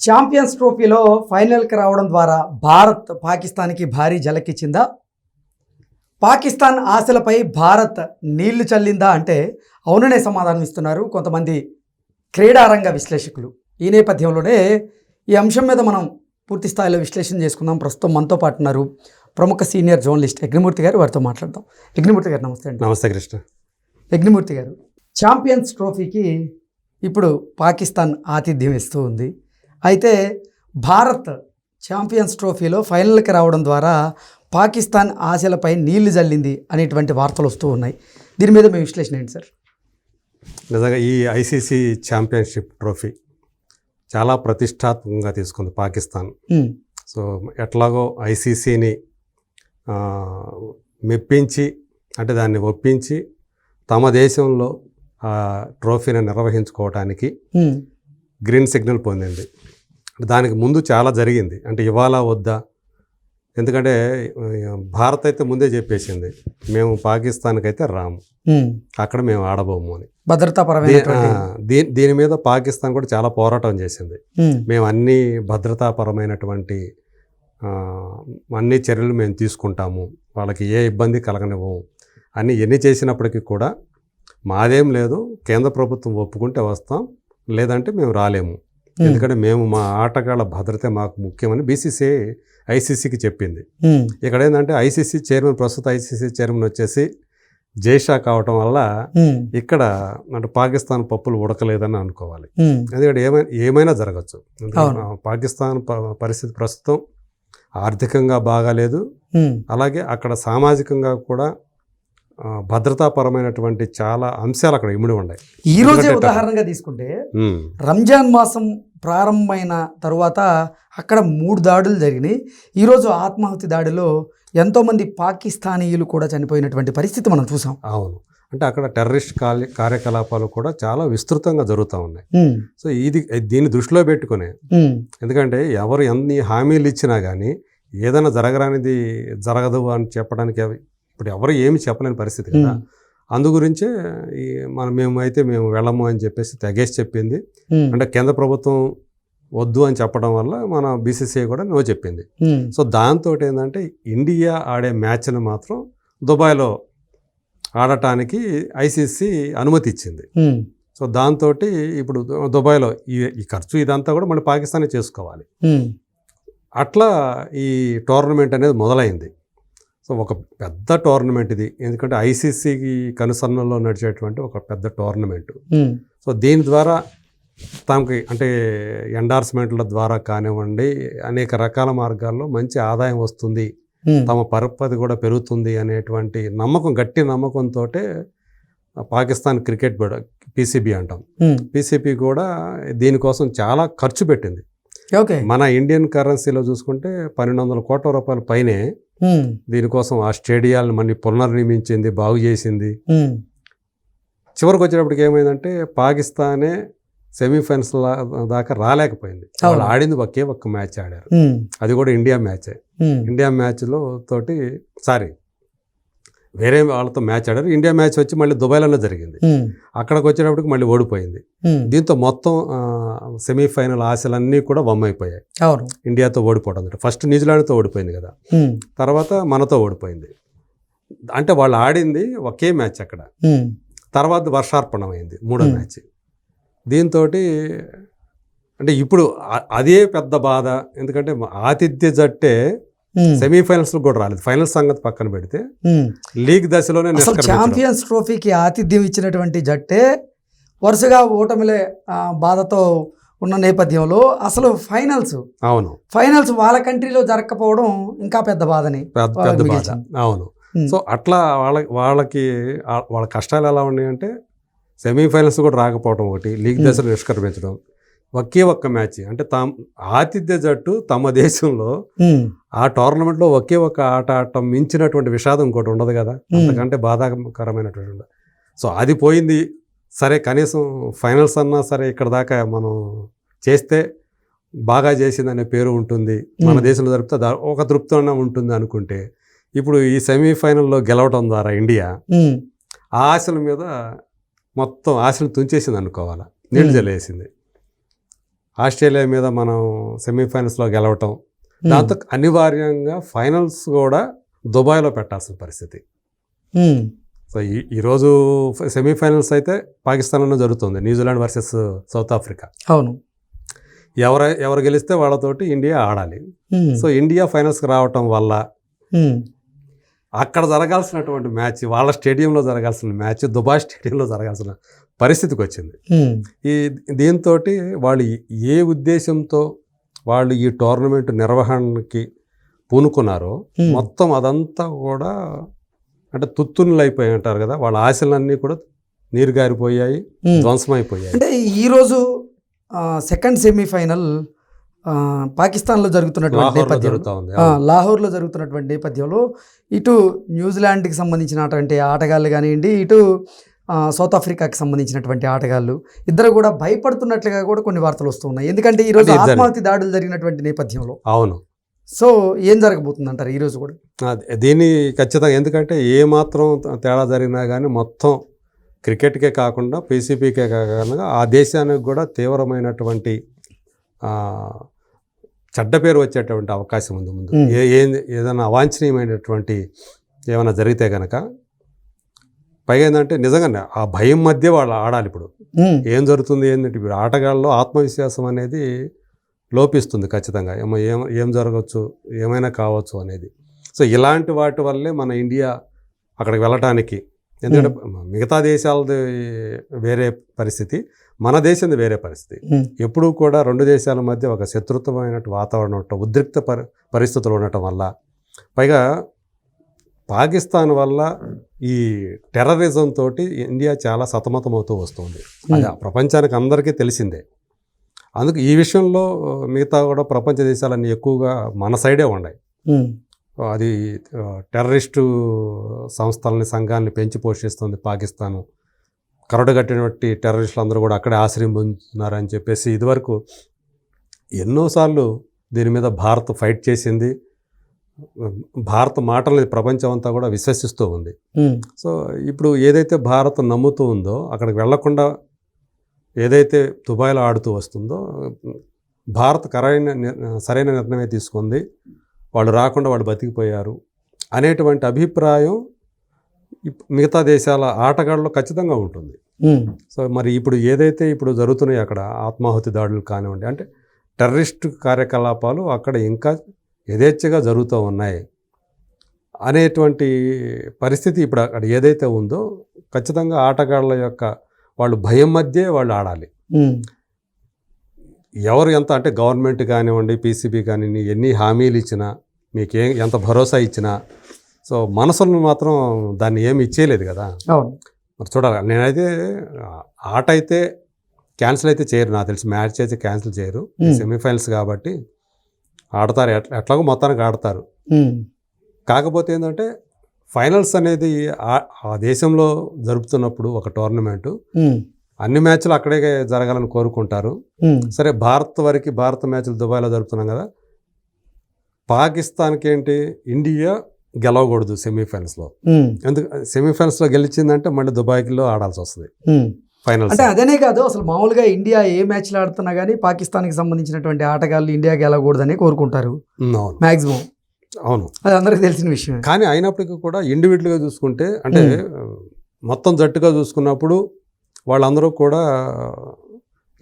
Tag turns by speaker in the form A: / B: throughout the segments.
A: Champions ట్రోఫీలో ఫైనల్కి రావడం ద్వారా భారత్ పాకిస్తాన్కి భారీ జలకిచ్చిందా? పాకిస్తాన్ ఆశలపై భారత్ నీళ్లు చల్లిందా అంటే అవుననే సమాధానం ఇస్తున్నారు కొంతమంది క్రీడారంగ విశ్లేషకులు. ఈ నేపథ్యంలోనే ఈ అంశం మీద మనం పూర్తి స్థాయిలో విశ్లేషణ చేసుకుందాం. ప్రస్తుతం మనతో పాటు ఉన్నారు ప్రముఖ సీనియర్ జర్నలిస్ట్ యజ్ఞమూర్తి గారు. వారితో మాట్లాడదాం. యజ్ఞమూర్తి గారు నమస్తే అండి.
B: నమస్తే కృష్ణ.
A: యజ్ఞమూర్తి గారు, ఛాంపియన్స్ ట్రోఫీకి ఇప్పుడు పాకిస్తాన్ ఆతిథ్యం ఇస్తూ ఉంది. అయితే భారత్ ఛాంపియన్స్ ట్రోఫీలో ఫైనల్కి రావడం ద్వారా పాకిస్తాన్ ఆశలపై నీళ్లు జల్లింది అనేటువంటి వార్తలు వస్తూ ఉన్నాయి. దీని మీద మీ విశ్లేషణ ఏంటి సార్?
B: నిజంగా ఈ ఐసీసీ ఛాంపియన్షిప్ ట్రోఫీ చాలా ప్రతిష్టాత్మకంగా తీసుకుంది పాకిస్తాన్. సో ఎట్లాగో ఐసీసీని మెప్పించి, అంటే దాన్ని ఒప్పించి తమ దేశంలో ట్రోఫీని నిర్వహించుకోవడానికి గ్రీన్ సిగ్నల్ పొందింది. దానికి ముందు చాలా జరిగింది, అంటే ఇవాళ వద్దా. ఎందుకంటే భారత్ అయితే ముందే చెప్పేసింది, మేము పాకిస్తాన్కి అయితే రాము, అక్కడ మేము ఆడబోము అని.
A: భద్రతాపరమైన
B: దీని మీద పాకిస్తాన్ కూడా చాలా పోరాటం చేసింది. మేము అన్ని భద్రతాపరమైనటువంటి అన్ని చర్యలు మేము తీసుకుంటాము, వాళ్ళకి ఏ ఇబ్బంది కలగనివ్వము అని ఎన్ని చేసినప్పటికీ కూడా మాదేం లేదు, కేంద్ర ప్రభుత్వం ఒప్పుకుంటే వస్తాం, లేదంటే మేము రాలేము, ఎందుకంటే మేము మా ఆటగాళ్ళ భద్రత మాకు ముఖ్యమని బీసీసీఐ ఐసీసీకి చెప్పింది. ఇక్కడ ఏంటంటే ఐసీసీ చైర్మన్, ప్రస్తుత ఐసీసీ చైర్మన్ వచ్చేసి జైషా కావటం వల్ల ఇక్కడ అంటే పాకిస్తాన్ పప్పులు ఉడకలేదని అనుకోవాలి. ఎందుకంటే ఏమైనా జరగచ్చు. పాకిస్తాన్ పరిస్థితి ప్రస్తుతం ఆర్థికంగా బాగాలేదు, అలాగే అక్కడ సామాజికంగా కూడా భద్రతాపరమైనటువంటి చాలా అంశాలు అక్కడ ఇమిడి ఉన్నాయి.
A: ఈ రోజే ఉదాహరణగా తీసుకుంటే రంజాన్ మాసం ప్రారంభమైన తరువాత అక్కడ 3 దాడులు జరిగినాయి. ఈరోజు ఆత్మాహుతి దాడిలో ఎంతోమంది పాకిస్తానీయులు కూడా చనిపోయినటువంటి పరిస్థితి మనం చూసాం.
B: అవును, అంటే అక్కడ టెర్రరిస్ట్ కార్యకలాపాలు కూడా చాలా విస్తృతంగా జరుగుతూ ఉన్నాయి. సో దీన్ని దృష్టిలో పెట్టుకునే, ఎందుకంటే ఎవరు ఎన్ని హామీలు ఇచ్చినా కానీ ఏదైనా జరగరానిది జరగదు అని చెప్పడానికి ఇప్పుడు ఎవరు ఏమి చెప్పలేని పరిస్థితి కదా. అందుగురించే మేము వెళ్ళము అని చెప్పేసి తెగేసి చెప్పింది. అంటే కేంద్ర ప్రభుత్వం వద్దు అని చెప్పడం వల్ల మన బీసీసీఐ కూడా నో చెప్పింది. సో దాంతో ఏంటంటే ఇండియా ఆడే మ్యాచ్ని మాత్రం దుబాయ్లో ఆడటానికి ఐసీసీ అనుమతి ఇచ్చింది. సో దాంతో ఇప్పుడు దుబాయ్లో ఈ ఖర్చు ఇదంతా కూడా మళ్ళీ పాకిస్తానే చేసుకోవాలి. అట్లా ఈ టోర్నమెంట్ అనేది మొదలైంది. సో ఒక పెద్ద టోర్నమెంట్ ఇది, ఎందుకంటే ఐసీసీకి కనుసన్నలో నడిచేటువంటి ఒక పెద్ద టోర్నమెంట్. సో దీని ద్వారా తమకి అంటే ఎండార్స్మెంట్ల ద్వారా కానివ్వండి, అనేక రకాల మార్గాల్లో మంచి ఆదాయం వస్తుంది, తమ పరపతి కూడా పెరుగుతుంది అనేటువంటి నమ్మకం, గట్టి నమ్మకంతో పాకిస్తాన్ క్రికెట్ బోర్డు, పీసీబీ అంటాం, పీసీబీ కూడా దీనికోసం చాలా ఖర్చు పెట్టింది. మన ఇండియన్ కరెన్సీలో చూసుకుంటే 1200 కోట్ల రూపాయల పైనే దీనికోసం ఆ స్టేడియాలను మళ్ళీ పునర్నిర్మించింది, బాగు చేసింది. చివరికి వచ్చేటప్పటికి ఏమైందంటే పాకిస్తానే సెమీఫైనల్స్ దాకా రాలేకపోయింది. వాళ్ళు ఆడింది ఒక్క మ్యాచ్ ఆడారు, అది కూడా ఇండియా మ్యాచే. ఇండియా మ్యాచ్లో తోటి వేరే వాళ్ళతో మ్యాచ్ ఆడారు. ఇండియా మ్యాచ్ వచ్చి మళ్ళీ దుబాయ్లోనే జరిగింది. అక్కడికి వచ్చేటప్పటికి మళ్ళీ ఓడిపోయింది. దీంతో మొత్తం సెమీఫైనల్ ఆశలన్నీ కూడా వమ్మైపోయాయి. ఇండియాతో ఓడిపోవడం, ఫస్ట్ న్యూజిలాండ్తో ఓడిపోయింది కదా, తర్వాత మనతో ఓడిపోయింది. అంటే వాళ్ళు ఆడింది ఒకే మ్యాచ్ అక్కడ, తర్వాత వర్షార్పణమైంది 3వ మ్యాచ్. దీంతో అంటే ఇప్పుడు అదే పెద్ద బాధ, ఎందుకంటే ఆతిథ్య జట్టే సెమీఫైనల్స్ కూడా రాలేదు. ఫైనల్ సంగతి పక్కన పెడితే లీగ్ దశలోనే
A: ఛాంపియన్స్ ట్రోఫీకి ఆతిథ్యం ఇచ్చినటువంటి జట్టే వరుసగా ఓటమిలే బాధతో ఉన్న నేపథ్యంలో అసలు ఫైనల్స్ వాళ్ళ కంట్రీలో జరగకపోవడం ఇంకా పెద్ద బాధని.
B: అవును. సో అట్లా వాళ్ళకి వాళ్ళ కష్టాలు ఎలా ఉన్నాయంటే సెమీఫైనల్స్ కూడా రాకపోవడం ఒకటి, లీగ్ దశలో నిష్క్రమించడం, ఒక్క మ్యాచ్. అంటే ఆతిథ్య జట్టు తమ దేశంలో ఆ టోర్నమెంట్లో ఒకే ఆట ఆడటం మించినటువంటి విషాదం ఇంకోటి ఉండదు కదా, అంతకంటే బాధాకరమైనటువంటి. సో అది పోయింది. సరే, కనీసం ఫైనల్స్ అన్నా సరే ఇక్కడ దాకా మనం చేస్తే బాగా చేసిందనే పేరు ఉంటుంది, మన దేశంలో జరిపితే ఒక తృప్తి ఉంటుంది అనుకుంటే, ఇప్పుడు ఈ సెమీఫైనల్లో గెలవడం ద్వారా ఇండియా ఆ ఆశల మీద మొత్తం ఆశలు తుంచేసింది అనుకోవాలా, నీళ్లు జల్లేసింది. ఆస్ట్రేలియా మీద మనం సెమీఫైనల్స్లో గెలవటం, దాంతో అనివార్యంగా ఫైనల్స్ కూడా దుబాయ్లో పెట్టాల్సిన పరిస్థితి. సో ఈరోజు సెమీఫైనల్స్ అయితే పాకిస్తాన్లోనే జరుగుతుంది, న్యూజిలాండ్ వర్సెస్ సౌత్ ఆఫ్రికా.
A: అవును.
B: ఎవరు గెలిస్తే వాళ్ళతోటి ఇండియా ఆడాలి. సో ఇండియా ఫైనల్స్కి రావటం వల్ల అక్కడ జరగాల్సినటువంటి మ్యాచ్, వాళ్ళ స్టేడియంలో జరగాల్సిన మ్యాచ్ దుబాయ్ స్టేడియంలో జరగాల్సిన పరిస్థితికి వచ్చింది. దీంతో వాళ్ళు ఏ ఉద్దేశంతో వాళ్ళు ఈ టోర్నమెంట్ నిర్వహణకి పూనుకున్నారో మొత్తం అదంతా కూడా అంటే తుత్తునులు అయిపోయి అంటారు కదా, వాళ్ళ ఆశలన్నీ కూడా నీరు గారిపోయాయి, ధ్వంసమైపోయాయి.
A: అంటే ఈరోజు సెకండ్ సెమీఫైనల్ పాకిస్తాన్లో జరుగుతున్నటువంటి నేపథ్యంలో, లాహోర్లో జరుగుతున్నటువంటి నేపథ్యంలో ఇటు న్యూజిలాండ్కి సంబంధించినటువంటి ఆటగాళ్ళు కానివ్వండి, ఇటు సౌత్ ఆఫ్రికాకి సంబంధించినటువంటి ఆటగాళ్ళు ఇద్దరు కూడా భయపడుతున్నట్లుగా కూడా కొన్ని వార్తలు వస్తున్నాయి. ఎందుకంటే ఈరోజు ఆత్మాహుతి దాడులు జరిగినటువంటి నేపథ్యంలో.
B: అవును.
A: సో ఏం జరగబోతుంది అంటారు ఈరోజు కూడా?
B: దీన్ని ఖచ్చితంగా, ఎందుకంటే ఏ మాత్రం తేడా జరిగినా కానీ మొత్తం క్రికెట్కే కాకుండా పీసీపీకే కాకుండా ఆ దేశానికి కూడా తీవ్రమైనటువంటి చెడ్డ పేరు వచ్చేటువంటి అవకాశం ఉంది ముందు. ఏదైనా అవాంఛనీయమైనటువంటి ఏమైనా జరిగితే కనుక. పైగా ఏంటంటే నిజంగానే ఆ భయం మధ్య వాళ్ళు ఆడాలి. ఇప్పుడు ఏం జరుగుతుంది ఏంటంటే ఇప్పుడు ఆటగాళ్ళలో ఆత్మవిశ్వాసం అనేది లోపిస్తుంది ఖచ్చితంగా. ఏం జరగవచ్చు, ఏమైనా కావచ్చు అనేది. సో ఇలాంటి వాటి వల్లే మన ఇండియా అక్కడికి వెళ్ళటానికి, ఎందుకంటే మిగతా దేశాలది వేరే పరిస్థితి, మన దేశంది వేరే పరిస్థితి. ఎప్పుడూ కూడా రెండు దేశాల మధ్య ఒక శత్రుత్వమైన వాతావరణం ఉండటం, ఉద్రిక్త పరిస్థితులు ఉండటం వల్ల, పైగా పాకిస్తాన్ వల్ల ఈ టెర్రరిజం తోటి ఇండియా చాలా సతమతమవుతూ వస్తుంది. అది ప్రపంచానికి అందరికీ తెలిసిందే. అందుకు ఈ విషయంలో మిగతా కూడా ప్రపంచ దేశాలన్నీ ఎక్కువగా మన సైడే ఉన్నాయి. అది టెర్రరిస్టు సంస్థలని, సంఘాలని పెంచి పోషిస్తుంది పాకిస్తాను. కరడుగట్టినటువంటి టెర్రరిస్టులు అందరూ కూడా అక్కడే ఆశ్రయం పొందుతున్నారని చెప్పేసి ఇదివరకు ఎన్నోసార్లు దీని మీద భారత్ ఫైట్ చేసింది. భారత మాటలని ప్రపంచం అంతా కూడా విశ్వసిస్తూ ఉంది. సో ఇప్పుడు ఏదైతే భారత్ నమ్ముతూ ఉందో, అక్కడికి వెళ్లకుండా ఏదైతే దుబాయ్లో ఆడుతూ వస్తుందో, భారత్ సరైన నిర్ణయమే తీసుకుంది, వాళ్ళు రాకుండా వాళ్ళు బతికిపోయారు అనేటువంటి అభిప్రాయం మిగతా దేశాల ఆటగాళ్ళలో ఖచ్చితంగా ఉంటుంది. సో మరి ఇప్పుడు ఏదైతే ఇప్పుడు జరుగుతున్నాయి అక్కడ ఆత్మాహుతి దాడులు కానివ్వండి, అంటే టెర్రరిస్ట్ కార్యకలాపాలు అక్కడ ఇంకా యథేచ్ఛగా జరుగుతూ ఉన్నాయి అనేటువంటి పరిస్థితి ఇప్పుడు అక్కడ ఏదైతే ఉందో, ఖచ్చితంగా ఆటగాళ్ళ యొక్క వాళ్ళు భయం మధ్యే వాళ్ళు ఆడాలి. ఎవరు ఎంత అంటే గవర్నమెంట్ కానివ్వండి, పీసీబీ కానివ్వండి, ఎన్ని హామీలు ఇచ్చినా, మీకు ఎంత భరోసా ఇచ్చినా, సో మనసులను మాత్రం దాన్ని ఏమి ఇచ్చేయలేదు కదా. మరి చూడాలి. నేనైతే ఆట అయితే క్యాన్సిల్ అయితే చేయరు, నాకు తెలిసి మ్యాచ్ అయితే క్యాన్సిల్ చేయరు. సెమీఫైనల్స్ కాబట్టి ఆడతారు, ఎట్లాగో మొత్తానికి ఆడతారు. కాకపోతే ఏంటంటే ఫైనల్స్ అనేది ఆ దేశంలో జరుపుతున్నప్పుడు ఒక టోర్నమెంటు అన్ని మ్యాచ్లు అక్కడే జరగాలని కోరుకుంటారు. సరే, భారత మ్యాచ్లు దుబాయ్లో జరుపుతున్నాం కదా, పాకిస్తాన్కి ఏంటి, ఇండియా గెలవకూడదు సెమీఫైనల్స్లో. ఎందుకు సెమీఫైనల్స్లో గెలిచిందంటే మళ్ళీ దుబాయ్లో ఆడాల్సి వస్తుంది ఫైనల్స్.
A: అంటే అదనే కాదు, అసలు మామూలుగా ఇండియా ఏ మ్యాచ్లు ఆడుతున్నా కానీ పాకిస్తాన్కి సంబంధించినటువంటి ఆటగాళ్ళు ఇండియా గెలవకూడదని కోరుకుంటారు మ్యాక్సిమం.
B: అవును,
A: అది అందరికీ తెలిసిన విషయం.
B: కానీ అయినప్పటికీ కూడా ఇండివిజువల్గా చూసుకుంటే, అంటే మొత్తం జట్టుగా చూసుకున్నప్పుడు వాళ్ళందరూ కూడా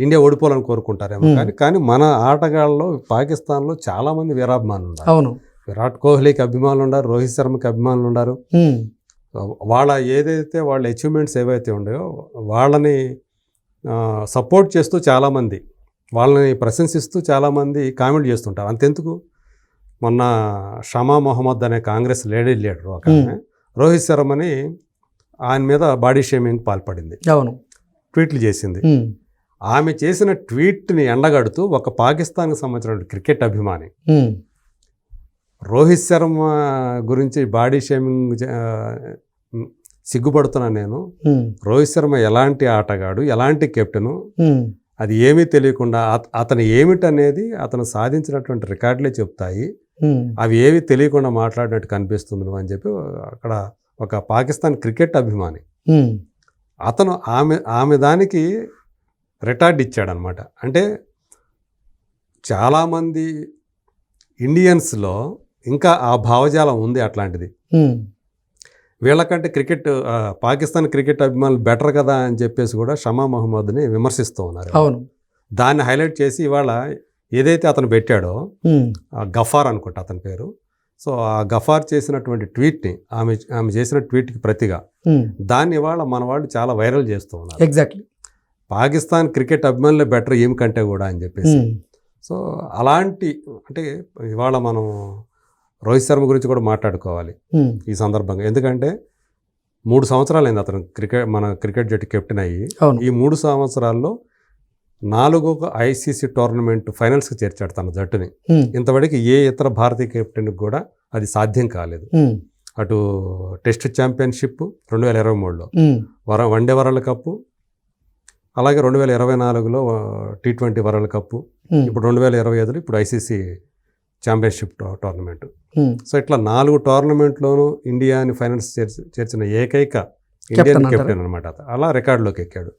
B: ఇండియా ఓడిపోవాలని కోరుకుంటారేమో. కానీ మన ఆటగాళ్ళలో పాకిస్తాన్లో చాలామంది వీరాభిమానులు ఉన్నారు.
A: అవును,
B: విరాట్ కోహ్లీకి అభిమానులు ఉన్నారు, రోహిత్ శర్మకి అభిమానులు ఉన్నారు. వాళ్ళ ఏదైతే వాళ్ళ అచీవ్మెంట్స్ ఏవైతే ఉన్నాయో వాళ్ళని సపోర్ట్ చేస్తూ చాలామంది, వాళ్ళని ప్రశంసిస్తూ చాలామంది కామెంట్ చేస్తుంటారు. అంతెందుకు, మొన్న షమా మొహమ్మద్ అనే కాంగ్రెస్ లేడీ లీడర్ ఒక రోహిత్ శర్మని ఆయన మీద బాడీ షేమింగ్ పాల్పడింది.
A: అవును,
B: ట్వీట్లు చేసింది. ఆమె చేసిన ట్వీట్ని ఎండగడుతూ ఒక పాకిస్తాన్కి సంబంధించిన క్రికెట్ అభిమాని రోహిత్ శర్మ గురించి బాడీ షేమింగ్ సిగ్గుపడుతున్నాను నేను, రోహిత్ శర్మ ఎలాంటి ఆటగాడు, ఎలాంటి కెప్టెను, అది ఏమీ తెలియకుండా అతను ఏమిటనేది అతను సాధించినటువంటి రికార్డులే చెప్తాయి, అవి ఏవి తెలియకుండా మాట్లాడినట్టు కనిపిస్తుంది అని చెప్పి అక్కడ ఒక పాకిస్తాన్ క్రికెట్ అభిమాని అతను ఆమె దానికి రిటార్డ్ ఇచ్చాడనమాట. అంటే చాలామంది ఇండియన్స్లో ఇంకా ఆ భావజాలం ఉంది అట్లాంటిది. వీళ్ళకంటే పాకిస్తాన్ క్రికెట్ అభిమానులు బెటర్ కదా అని చెప్పేసి కూడా షమా మహమ్మద్ని విమర్శిస్తూ ఉన్నారు.
A: అవును.
B: దాన్ని హైలైట్ చేసి ఇవాళ ఏదైతే అతను పెట్టాడో గఫార్ అనుకుంటా అతని పేరు. సో ఆ గఫార్ చేసినటువంటి ట్వీట్ని ఆమె చేసిన ట్వీట్కి ప్రతిగా దాన్ని ఇవాళ మన వాళ్ళు చాలా వైరల్ చేస్తూ ఉన్నారు.
A: ఎగ్జాక్ట్లీ.
B: పాకిస్తాన్ క్రికెట్ అభిమానులే బెటర్ ఏమి కంటే కూడా అని చెప్పేసి. సో అలాంటి అంటే ఇవాళ మనం రోహిత్ శర్మ గురించి కూడా మాట్లాడుకోవాలి ఈ సందర్భంగా. ఎందుకంటే 3 సంవత్సరాలైంది అతను మన క్రికెట్ జట్టు కెప్టెన్ అయ్యి. ఈ 3 సంవత్సరాల్లో 4 ఐసీసీ టోర్నమెంట్ ఫైనల్స్కి చేర్చాడు తన జట్టుని. ఇంతవరకు ఏ ఇతర భారతీయ కెప్టెన్కి కూడా అది సాధ్యం కాలేదు. అటు టెస్ట్ ఛాంపియన్షిప్ 2023లో, వన్డే వరల్డ్ కప్పు, అలాగే 2024లో T20 వరల్డ్ కప్పు, ఇప్పుడు 2025లో ఇప్పుడు ఐసీసీ ఛాంపియన్షిప్ టోర్నమెంట్. సో ఇట్లా 4 టోర్నమెంట్లోనూ ఇండియాని ఫైనల్స్ చేర్చిన ఏకైక ఇండియన్ కెప్టెన్ అనమాట. అలా రికార్డులోకి ఎక్కాడు.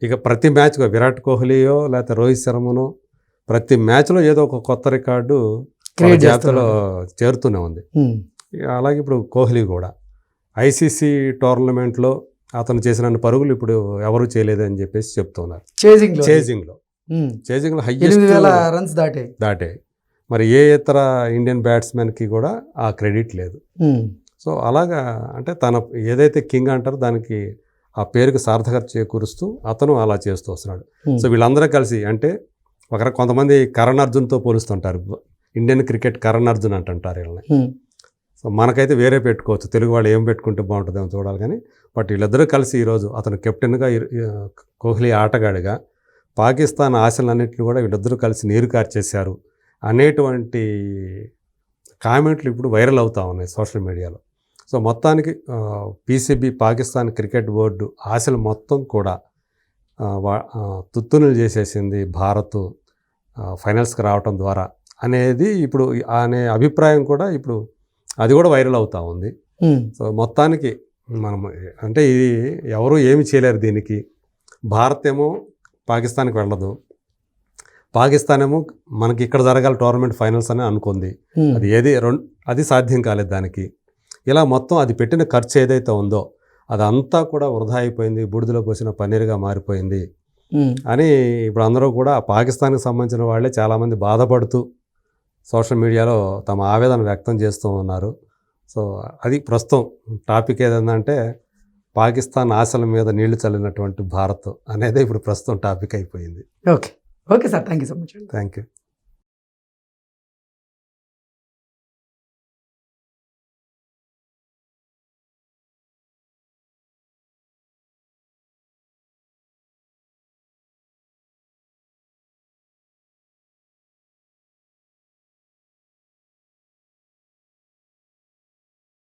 B: ఇక ప్రతి మ్యాచ్గా విరాట్ కోహ్లీయో లేకపోతే రోహిత్ శర్మనో ప్రతి మ్యాచ్లో ఏదో ఒక కొత్త రికార్డు జాతరలో చేరుతూనే ఉంది. అలాగే ఇప్పుడు కోహ్లీ కూడా ఐసీసీ టోర్నమెంట్లో అతను చేసిన పరుగులు ఇప్పుడు ఎవరు చేయలేదు అని చెప్పేసి చెప్తున్నారు. చేజింగ్లో హైయెస్ట్
A: రన్స్
B: దాటే. మరి ఏ ఇతర ఇండియన్ బ్యాట్స్మెన్కి కూడా ఆ క్రెడిట్ లేదు. సో అలాగా అంటే తన ఏదైతే కింగ్ అంటారో దానికి ఆ పేరుకి సార్థకత చేకూరుస్తూ అతను అలా చేస్తూ వస్తున్నాడు. సో వీళ్ళందరూ కలిసి అంటే కొంతమంది కరణ్ అర్జున్తో పోలుస్తుంటారు. ఇండియన్ క్రికెట్ కరణ్ అర్జున్ అంటుంటారు వీళ్ళని. సో మనకైతే వేరే పెట్టుకోవచ్చు, తెలుగు వాళ్ళు ఏం పెట్టుకుంటే బాగుంటుందేమో చూడాలి. కానీ బట్ వీళ్ళిద్దరూ కలిసి ఈరోజు అతను కెప్టెన్గా, కోహ్లీ ఆటగాడిగా పాకిస్తాన్ ఆశలన్నింటినీ కూడా వీళ్ళిద్దరూ కలిసి నీరు కార్చేశారు అనేటువంటి కామెంట్లు ఇప్పుడు వైరల్ అవుతూ ఉన్నాయి సోషల్ మీడియాలో. సో మొత్తానికి పీసీబీ పాకిస్తాన్ క్రికెట్ బోర్డు ఆశలు మొత్తం కూడా తుత్తునులు చేసేసింది భారత్ ఫైనల్స్కి రావటం ద్వారా అనేది ఇప్పుడు అనే అభిప్రాయం కూడా ఇప్పుడు అది కూడా వైరల్ అవుతూ ఉంది. సో మొత్తానికి మనం అంటే ఇది ఎవరు ఏమి చేయలేరు దీనికి. భారత్ ఏమో పాకిస్తాన్కి వెళ్ళదు, పాకిస్తాన్ ఏమో మనకి ఇక్కడ జరగాలి టోర్నమెంట్ ఫైనల్స్ అని అనుకుంది. అది సాధ్యం కాలేదు దానికి. ఇలా మొత్తం అది పెట్టిన ఖర్చు ఏదైతే ఉందో అదంతా కూడా వృధా అయిపోయింది, బూడిదలో పోసిన పన్నీరుగా మారిపోయింది అని ఇప్పుడు అందరూ కూడా పాకిస్తాన్కి సంబంధించిన వాళ్ళే చాలామంది బాధపడుతూ సోషల్ మీడియాలో తమ ఆవేదన వ్యక్తం చేస్తూ ఉన్నారు. సో అది ప్రస్తుతం టాపిక్ ఏదంటే పాకిస్తాన్ ఆశల మీద నీళ్లు చల్లినటువంటి భారత్ అనేది ఇప్పుడు ప్రస్తుతం టాపిక్ అయిపోయింది.
A: Okay sir, thank you so much.
B: Thank you.